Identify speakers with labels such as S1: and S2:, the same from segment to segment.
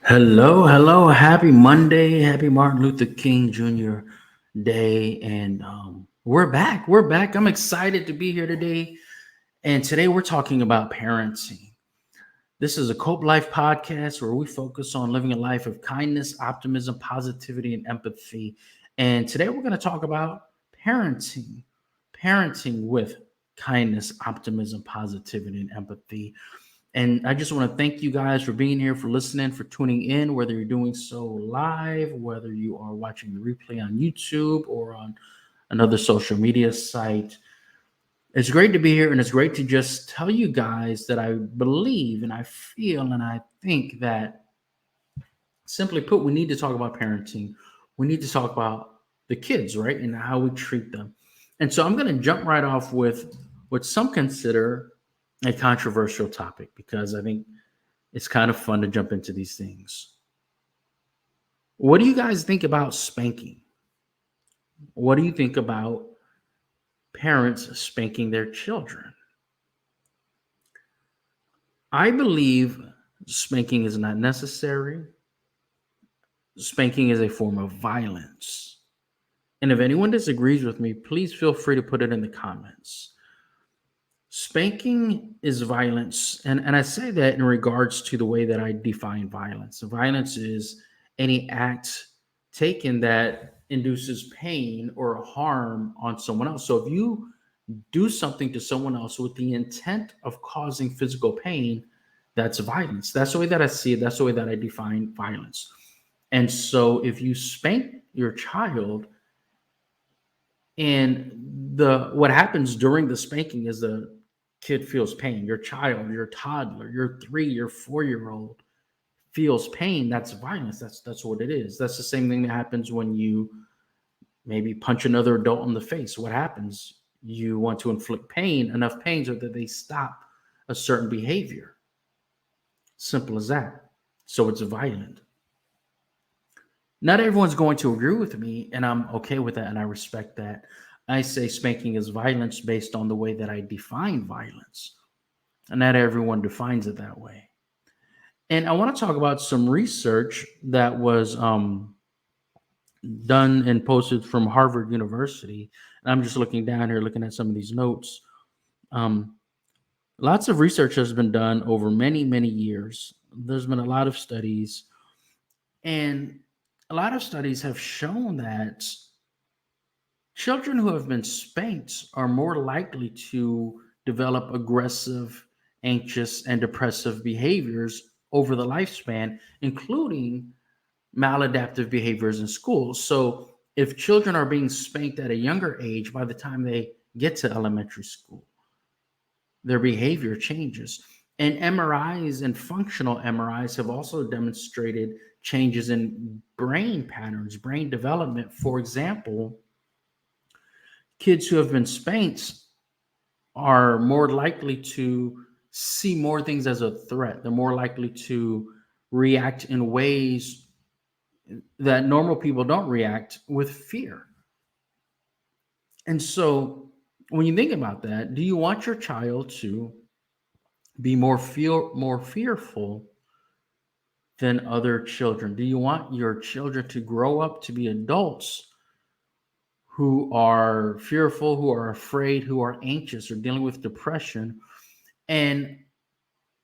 S1: Hello, hello. Happy Monday. Happy Martin Luther King Jr. Day. And we're back. We're back. I'm excited to be here today. And today we're talking about parenting. This is a Cope Life podcast where we focus on living a life of kindness, optimism, positivity, and empathy. And today we're going to talk about parenting, parenting with kindness, optimism, positivity, and empathy. And I just want to thank you guys for being here, for listening, for tuning in, whether you're doing so live, whether you are watching the replay on YouTube or on another social media site. It's great to be here, and it's great to just tell you guys that I believe and I feel and I think that, simply put, we need to talk about parenting. We need to talk about the kids, right? And how we treat them. And so I'm going to jump right off with what some consider a controversial topic because I think it's kind of fun to jump into these things. What do you guys think about spanking? What do you think about parents spanking their children? I believe spanking is not necessary. Spanking is a form of violence. And if anyone disagrees with me, please feel free to put it in the comments. Spanking is violence. And I say that in regards to the way that I define violence. Violence is any act taken that induces pain or harm on someone else. So if you do something to someone else with the intent of causing physical pain, that's violence. That's the way that I see it. That's the way that I define violence. And so if you spank your child, and the what happens during the spanking is the kid feels pain. Your child, your toddler, your 3 or 4 year old feels pain. That's violence. That's what it is. That's the same thing that happens when you maybe punch another adult in the face. What happens? You want to inflict pain, enough pain so that they stop a certain behavior. Simple as that. So it's violent. Not everyone's going to agree with me, and I'm okay with that, and I respect that. I say spanking is violence based on the way that I define violence, and not everyone defines it that way. And I want to talk about some research that was done and posted from Harvard University. And I'm just looking down here, looking at some of these notes. Um, Lots of research has been done over many, many years. There's been a lot of studies, and a lot of studies have shown that children who have been spanked are more likely to develop aggressive, anxious, and depressive behaviors over the lifespan, including maladaptive behaviors in school. So, if children are being spanked at a younger age, by the time they get to elementary school, their behavior changes. And MRIs and functional MRIs have also demonstrated changes in brain patterns, brain development. For example, kids who have been spanked are more likely to see more things as a threat. They're more likely to react in ways that normal people don't react, with fear. And so when you think about that, do you want your child to be more fearful than other children? Do you want your children to grow up to be adults who are fearful, who are afraid, who are anxious, or dealing with depression? And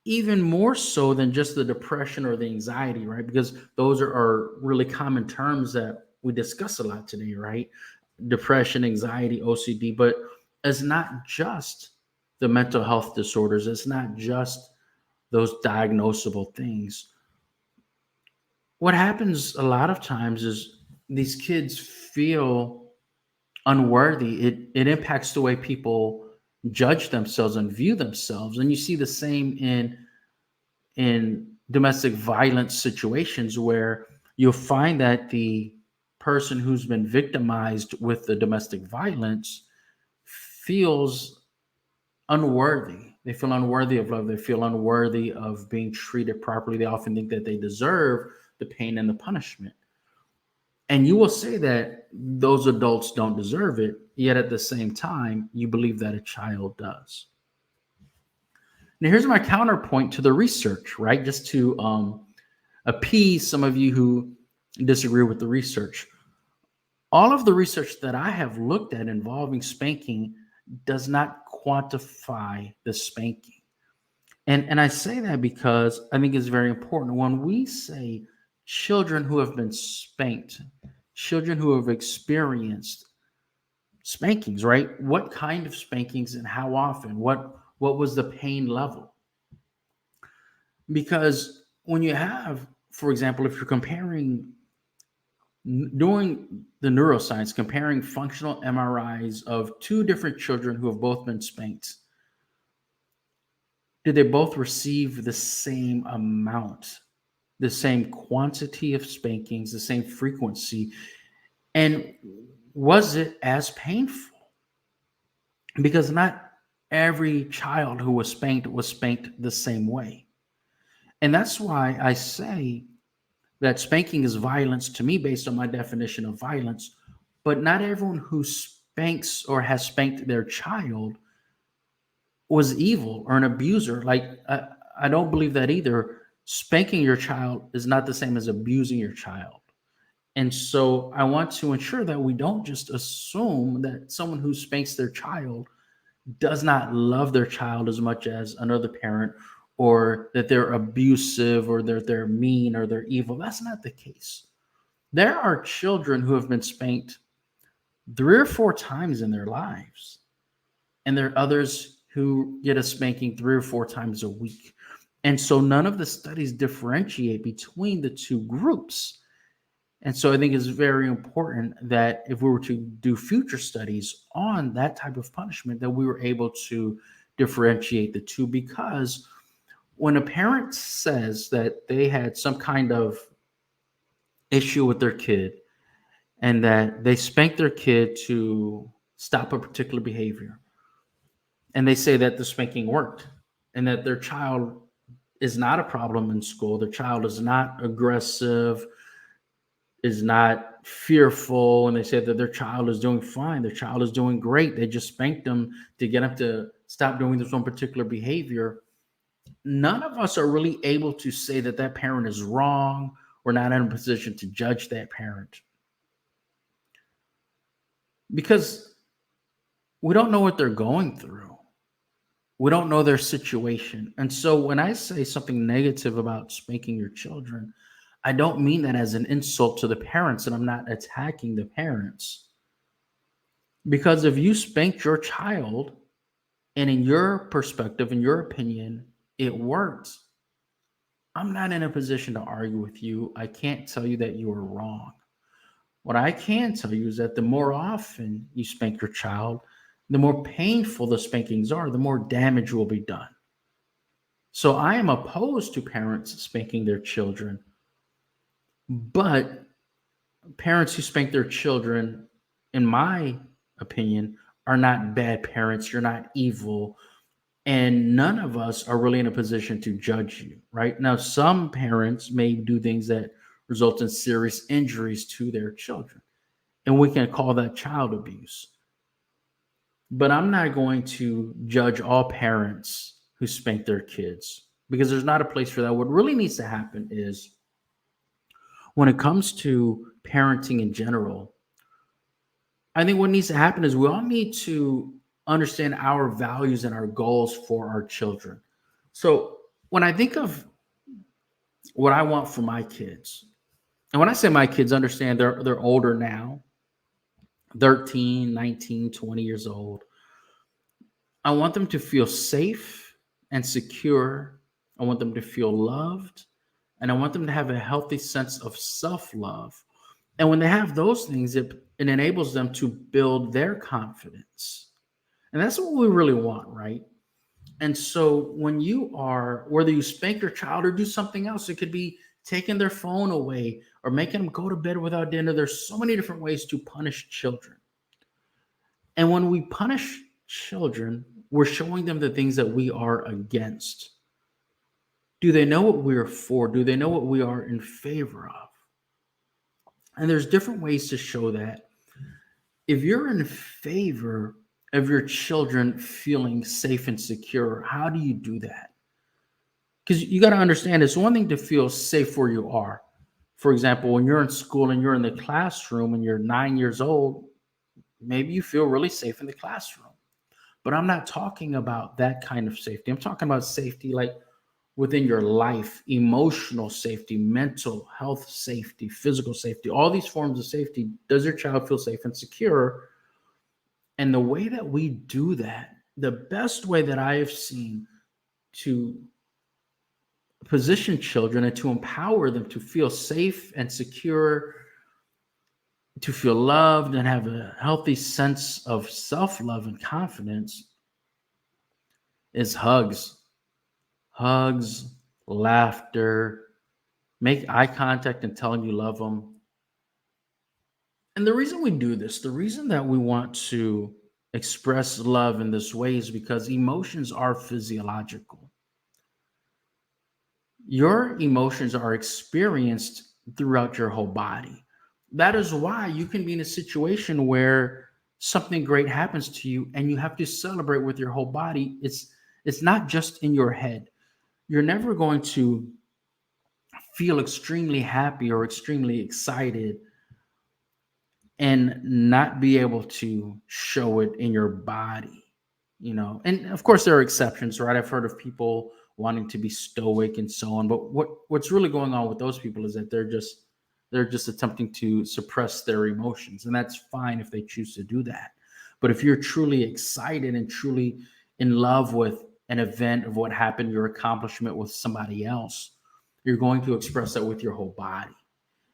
S1: even more so than just the depression or the anxiety, right? Because those are really common terms that we discuss a lot today, right? Depression, anxiety, OCD, but it's not just the mental health disorders, it's not just those diagnosable things. What happens a lot of times is these kids feel unworthy. It impacts the way people judge themselves and view themselves. And you see the same in domestic violence situations where you'll find that the person who's been victimized with the domestic violence feels unworthy. They feel unworthy of love. They feel unworthy of being treated properly. They often think that they deserve the pain and the punishment. And you will say that those adults don't deserve it, yet at the same time, you believe that a child does. Now, here's my counterpoint to the research, right? Just to appease some of you who disagree with the research. All of the research that I have looked at involving spanking does not quantify the spanking. And I say that because I think it's very important. When we say children who have been spanked, children who have experienced spankings, right? What kind of spankings and how often? What was the pain level? Because when you have, for example, if you're comparing doing the neuroscience, comparing functional MRIs of two different children who have both been spanked, did they both receive the same amount, the same quantity of spankings, the same frequency? And was it as painful? Because not every child who was spanked the same way. And that's why I say that spanking is violence to me based on my definition of violence, but not everyone who spanks or has spanked their child was evil or an abuser. Like, I don't believe that either. Spanking your child is not the same as abusing your child. And so I want to ensure that we don't just assume that someone who spanks their child does not love their child as much as another parent, or that they're abusive, or they're mean, or they're evil. That's not the case. There are children who have been spanked 3 or 4 times in their lives, and there are others who get a spanking 3 or 4 times a week. And so none of the studies differentiate between the two groups. And so I think it's very important that if we were to do future studies on that type of punishment, that we were able to differentiate the two. Because when a parent says that they had some kind of issue with their kid and that they spanked their kid to stop a particular behavior, and they say that the spanking worked and that their child is not a problem in school, their child is not aggressive, is not fearful, and they say that their child is doing fine, their child is doing great, they just spanked them to get them to stop doing this one particular behavior, none of us are really able to say that that parent is wrong. We're not in a position to judge that parent because we don't know what they're going through. We don't know their situation. And so when I say something negative about spanking your children, I don't mean that as an insult to the parents, and I'm not attacking the parents. Because if you spanked your child and in your perspective, in your opinion, it worked, I'm not in a position to argue with you. I can't tell you that you are wrong. What I can tell you is that the more often you spank your child, the more painful the spankings are, the more damage will be done. So I am opposed to parents spanking their children, but parents who spank their children, in my opinion, are not bad parents. You're not evil. And none of us are really in a position to judge you, right? Now, some parents may do things that result in serious injuries to their children, and we can call that child abuse. But I'm not going to judge all parents who spank their kids because there's not a place for that. What really needs to happen is when it comes to parenting in general, I think what needs to happen is we all need to understand our values and our goals for our children. So when I think of what I want for my kids, and when I say my kids, understand they're older now, 13, 19, 20 years old. I want them to feel safe and secure. I want them to feel loved, and I want them to have a healthy sense of self-love. And when they have those things, it enables them to build their confidence. And that's what we really want, right? And so when you are, whether you spank your child or do something else, it could be taking their phone away or making them go to bed without dinner. There's so many different ways to punish children. And when we punish children, we're showing them the things that we are against. Do they know what we're for? Do they know what we are in favor of? And there's different ways to show that. If you're in favor of your children feeling safe and secure, how do you do that? Because you got to understand, it's one thing to feel safe where you are. For example, when you're in school and you're in the classroom and you're 9 years old, maybe you feel really safe in the classroom. But I'm not talking about that kind of safety. I'm talking about safety like within your life, emotional safety, mental health safety, physical safety, all these forms of safety. Does your child feel safe and secure? And the way that we do that, the best way that I have seen to position children and to empower them to feel safe and secure, to feel loved and have a healthy sense of self love and confidence is hugs. Hugs, laughter, make eye contact and tell them you love them. And the reason we do this, the reason that we want to express love in this way is because emotions are physiological. Your emotions are experienced throughout your whole body. That is why you can be in a situation where something great happens to you and you have to celebrate with your whole body. It's not just in your head. You're never going to feel extremely happy or extremely excited and not be able to show it in your body, and of course there are exceptions, right? I've heard of people wanting to be stoic and so on, but what's really going on with those people is that they're just attempting to suppress their emotions, and that's fine if they choose to do that. But if you're truly excited and truly in love with an event of what happened, your accomplishment with somebody else, you're going to express that with your whole body.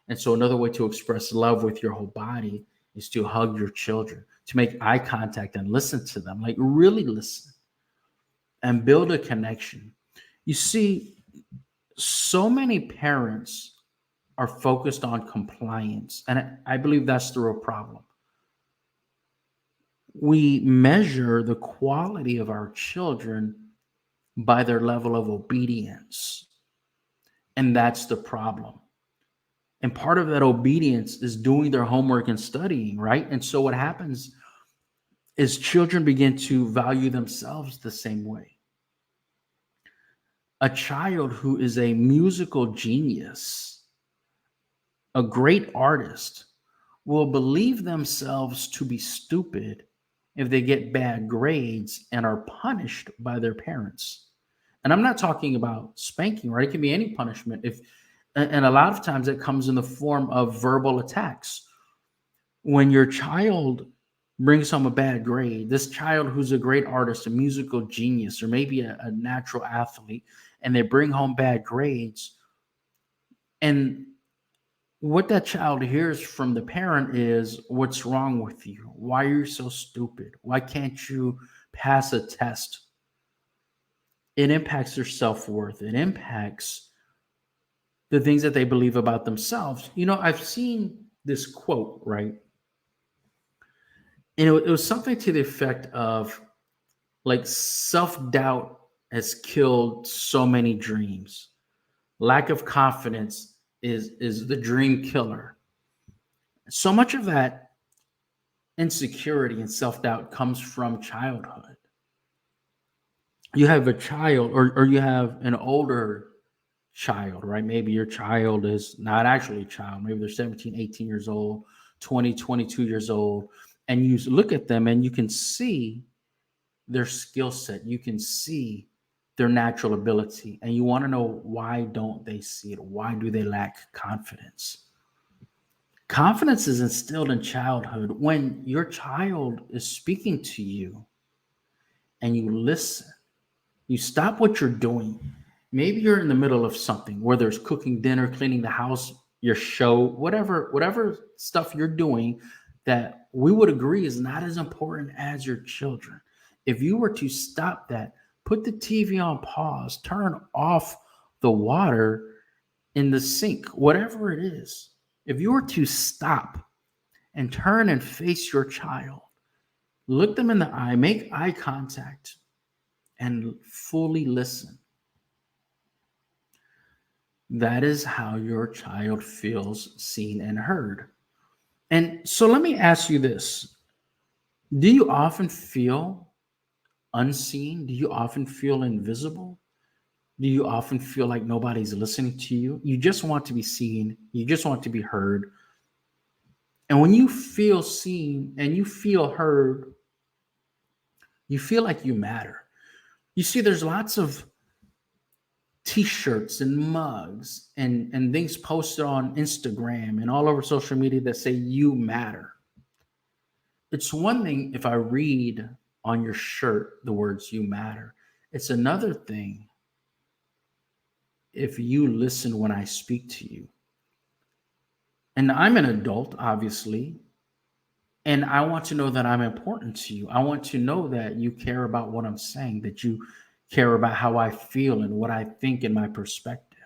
S1: And so another way to express love with your whole body is to hug your children, to make eye contact and listen to them, like really listen and build a connection. You see, so many parents are focused on compliance, and I believe that's the real problem. We measure the quality of our children by their level of obedience, and that's the problem. And part of that obedience is doing their homework and studying, right? And so what happens is children begin to value themselves the same way. A child who is a musical genius, a great artist, will believe themselves to be stupid if they get bad grades and are punished by their parents. And I'm not talking about spanking, right? It can be any punishment. If and a lot of times it comes in the form of verbal attacks. When your child brings home a bad grade, this child who's a great artist, a musical genius, or maybe a natural athlete, and they bring home bad grades, and what that child hears from the parent is, "What's wrong with you? Why are you so stupid? Why can't you pass a test?" It impacts their self worth. It impacts the things that they believe about themselves. I've seen this quote, right? And it was something to the effect of, like, self doubt has killed so many dreams. Lack of confidence is the dream killer. So much of that insecurity and self doubt comes from childhood. You have a child, or you have an older child, right? Maybe your child is not actually a child. Maybe they're 17, 18 years old, 20, 22 years old. And you look at them and you can see their skill set. You can see their natural ability. And you want to know, why don't they see it? Why do they lack confidence? Confidence is instilled in childhood when your child is speaking to you and you listen. You stop what you're doing. Maybe you're in the middle of something, whether it's cooking dinner, cleaning the house, your show, whatever stuff you're doing that we would agree is not as important as your children. If you were to stop that, put the TV on pause, turn off the water in the sink, whatever it is, if you were to stop and turn and face your child, look them in the eye, make eye contact, and fully listen, that is how your child feels seen and heard. And so let me ask you this. Do you often feel unseen? Do you often feel invisible? Do you often feel like nobody's listening to you? You just want to be seen, you just want to be heard. And when you feel seen and you feel heard, you feel like you matter. You see, there's lots of t-shirts and mugs and things posted on Instagram and all over social media that say you matter. It's one thing if I read on your shirt the words you matter. It's another thing if you listen when I speak to you. And I'm an adult, obviously, and I want to know that I'm important to you. I want to know that you care about what I'm saying, that you care about how I feel and what I think in my perspective.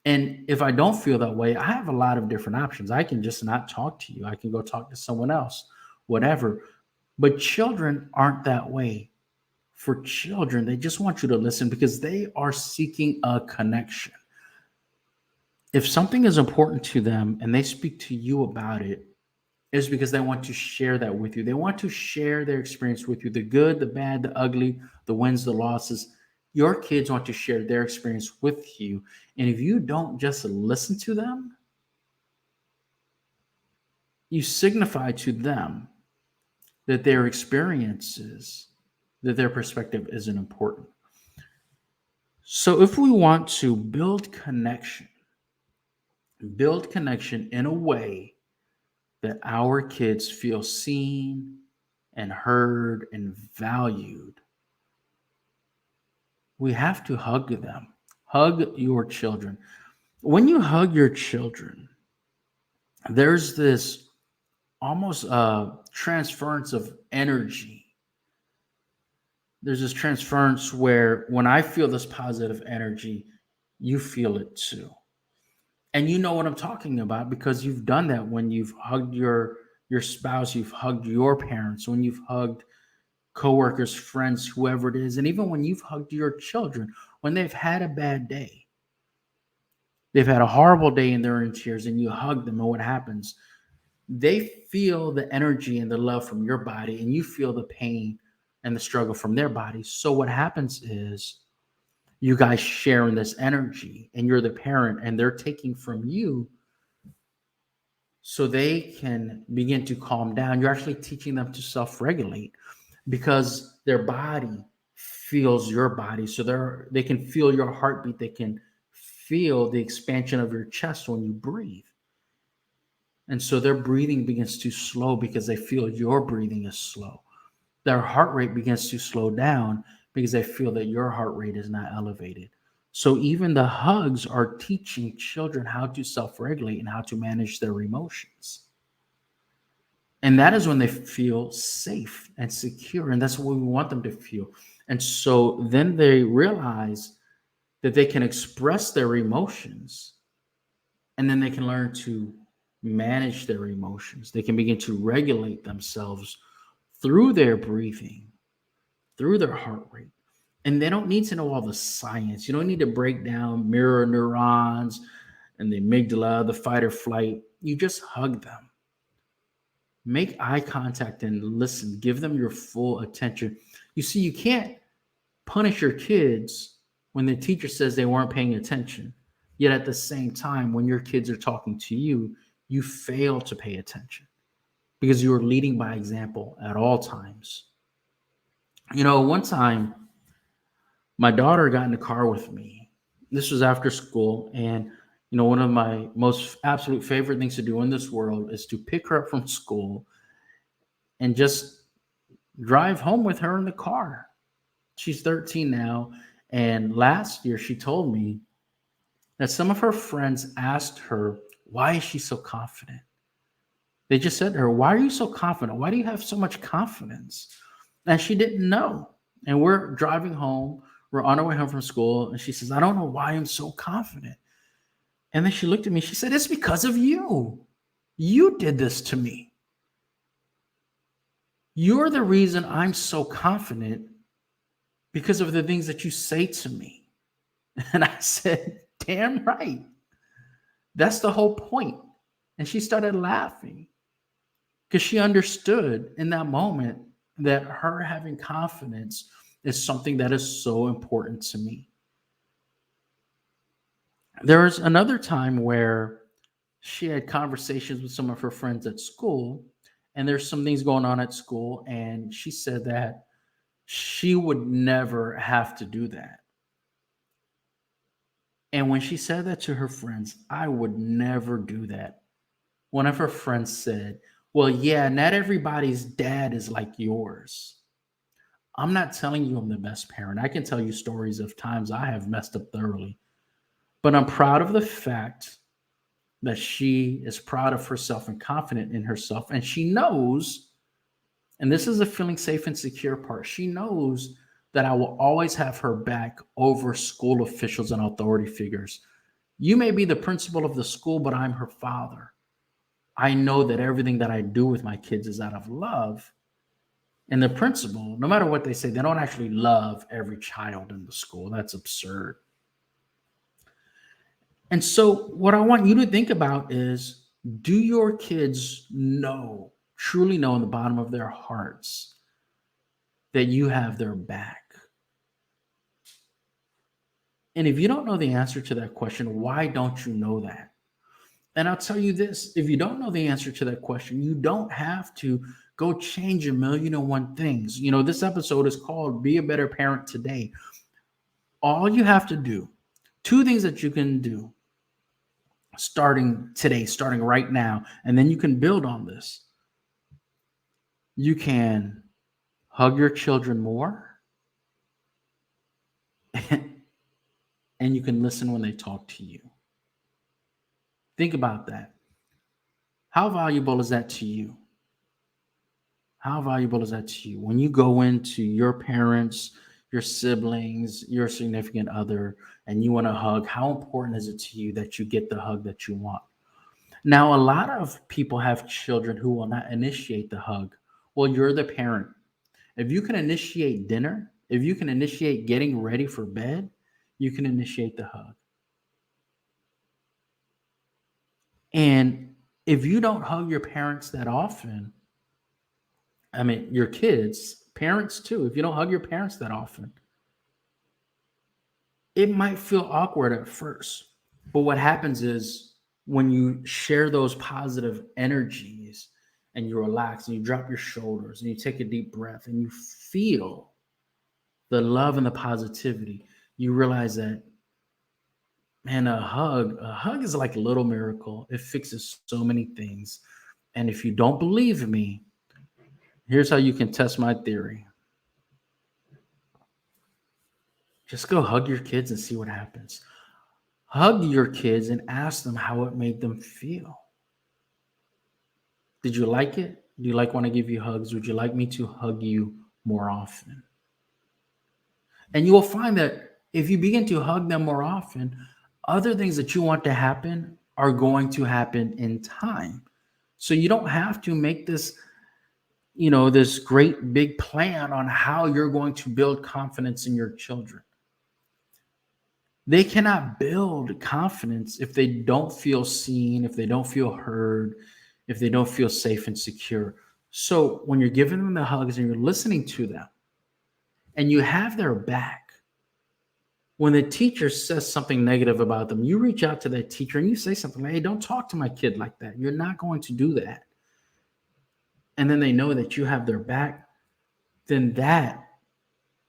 S1: And if I don't feel that way, I have a lot of different options. I can just not talk to you. I can go talk to someone else, whatever. But children aren't that way. For children, they just want you to listen because they are seeking a connection. If something is important to them and they speak to you about it, is because they want to share that with you. They want to share their experience with you, the good, the bad, the ugly, the wins, the losses. Your kids want to share their experience with you. And if you don't just listen to them, you signify to them that their experiences, that their perspective isn't important. So if we want to build connection in a way that our kids feel seen and heard and valued, we have to hug them. Hug your children. When you hug your children, there's this almost transference of energy. There's this transference where when I feel this positive energy, you feel it too. And you know what I'm talking about because you've done that when you've hugged your spouse, you've hugged your parents, when you've hugged coworkers, friends, whoever it is, and even when you've hugged your children when they've had a bad day. They've had a horrible day and they're in tears, and you hug them, and what happens? They feel the energy and the love from your body, and you feel the pain and the struggle from their body. So what happens is you guys share in this energy, and you're the parent, and they're taking from you so they can begin to calm down. You're actually teaching them to self-regulate because their body feels your body. So they can feel your heartbeat. They can feel the expansion of your chest when you breathe. And so their breathing begins to slow because they feel your breathing is slow. Their heart rate begins to slow down because they feel that your heart rate is not elevated. So even the hugs are teaching children how to self-regulate and how to manage their emotions. And that is when they feel safe and secure. And that's what we want them to feel. And so then they realize that they can express their emotions, and then they can learn to manage their emotions. They can begin to regulate themselves through their breathing, through their heart rate. And they don't need to know all the science. You don't need to break down mirror neurons and the amygdala, the fight or flight. You just hug them. Make eye contact and listen. Give them your full attention. You see, you can't punish your kids when the teacher says they weren't paying attention. Yet at the same time, when your kids are talking to you, you fail to pay attention because you are leading by example at all times. One time my daughter got in the car with me. This was after school. And, one of my most absolute favorite things to do in this world is to pick her up from school and just drive home with her in the car. She's 13 now. And last year, she told me that some of her friends asked her, why is she so confident? They just said to her, why are you so confident? Why do you have so much confidence? And she didn't know. And we're driving home. We're on our way home from school. And she says, I don't know why I'm so confident. And then she looked at me. She said, it's because of you. You did this to me. You're the reason I'm so confident because of the things that you say to me. And I said, damn right. That's the whole point. And she started laughing because she understood in that moment that her having confidence is something that is so important to me. There was another time where she had conversations with some of her friends at school, and there's some things going on at school, and she said that she would never have to do that. And when she said that to her friends, I would never do that. One of her friends said, well, yeah, not everybody's dad is like yours. I'm not telling you I'm the best parent. I can tell you stories of times I have messed up thoroughly, but I'm proud of the fact that she is proud of herself and confident in herself. And she knows, and this is a feeling safe and secure part, she knows that I will always have her back over school officials and authority figures. You may be the principal of the school, but I'm her father. I know that everything that I do with my kids is out of love. And the principal, no matter what they say, they don't actually love every child in the school. That's absurd. And so, what I want you to think about is, do your kids know, truly know in the bottom of their hearts, that you have their back? And if you don't know the answer to that question, why don't you know that? And I'll tell you this, if you don't know the answer to that question, you don't have to go change a million and one things. You know, this episode is called Be a Better Parent Today. All you have to do, two things that you can do starting today, starting right now, and then you can build on this. You can hug your children more, and you can listen when they talk to you. Think about that. How valuable is that to you? How valuable is that to you? When you go into your parents, your siblings, your significant other, and you want a hug, how important is it to you that you get the hug that you want? Now, a lot of people have children who will not initiate the hug. Well, you're the parent. If you can initiate dinner, if you can initiate getting ready for bed, you can initiate the hug. And if you don't hug your parents that often, I mean, your kids, parents too, if you don't hug your parents that often, it might feel awkward at first. But what happens is when you share those positive energies and you relax and you drop your shoulders and you take a deep breath and you feel the love and the positivity, you realize that, man, a hug is like a little miracle. It fixes so many things. And if you don't believe me, here's how you can test my theory. Just go hug your kids and see what happens. Hug your kids and ask them how it made them feel. Did you like it? Do you like want to give you hugs? Would you like me to hug you more often? And you will find that if you begin to hug them more often, other things that you want to happen are going to happen in time. So you don't have to make this, this great big plan on how you're going to build confidence in your children. They cannot build confidence if they don't feel seen, if they don't feel heard, if they don't feel safe and secure. So when you're giving them the hugs and you're listening to them and you have their back, when the teacher says something negative about them, you reach out to that teacher and you say something like, hey, don't talk to my kid like that. You're not going to do that. And then they know that you have their back, then that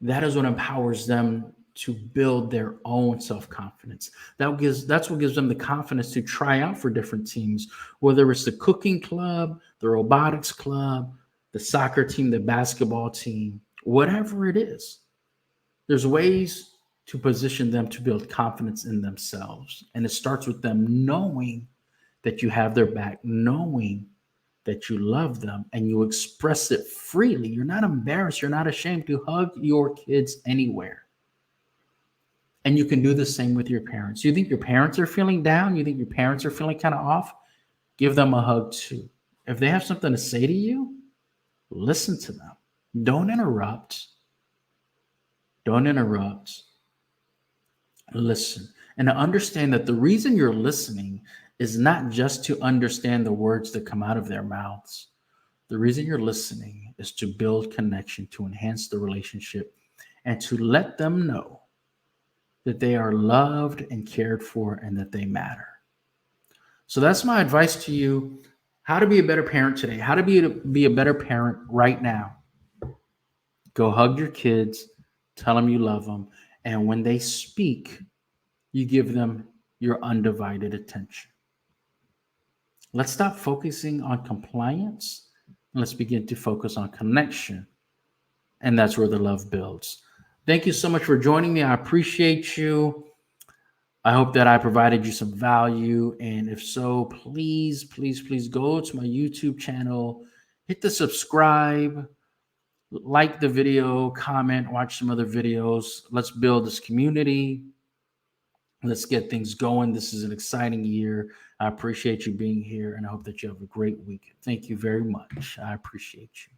S1: is what empowers them to build their own self-confidence. That's what gives them the confidence to try out for different teams, whether it's the cooking club, the robotics club, the soccer team, the basketball team, whatever it is. There's ways to position them to build confidence in themselves. And it starts with them knowing that you have their back, knowing that you love them, and you express it freely. You're not embarrassed. You're not ashamed to hug your kids anywhere. And you can do the same with your parents. You think your parents are feeling down? You think your parents are feeling kind of off? Give them a hug too. If they have something to say to you, listen to them. Don't interrupt. Don't interrupt. Listen. And to understand that the reason you're listening is not just to understand the words that come out of their mouths. The reason you're listening is to build connection, to enhance the relationship, and to let them know that they are loved and cared for and that they matter. So that's my advice to you: how to be a better parent today, how to be a better parent right now. Go hug your kids, tell them you love them, and when they speak, you give them your undivided attention. Let's stop focusing on compliance and let's begin to focus on connection. And that's where the love builds. Thank you so much for joining me. I appreciate you. I hope that I provided you some value. And if so, please, please, please go to my YouTube channel, hit the subscribe, like the video, comment, watch some other videos. Let's build this community. Let's get things going. This is an exciting year. I appreciate you being here, and I hope that you have a great week. Thank you very much. I appreciate you.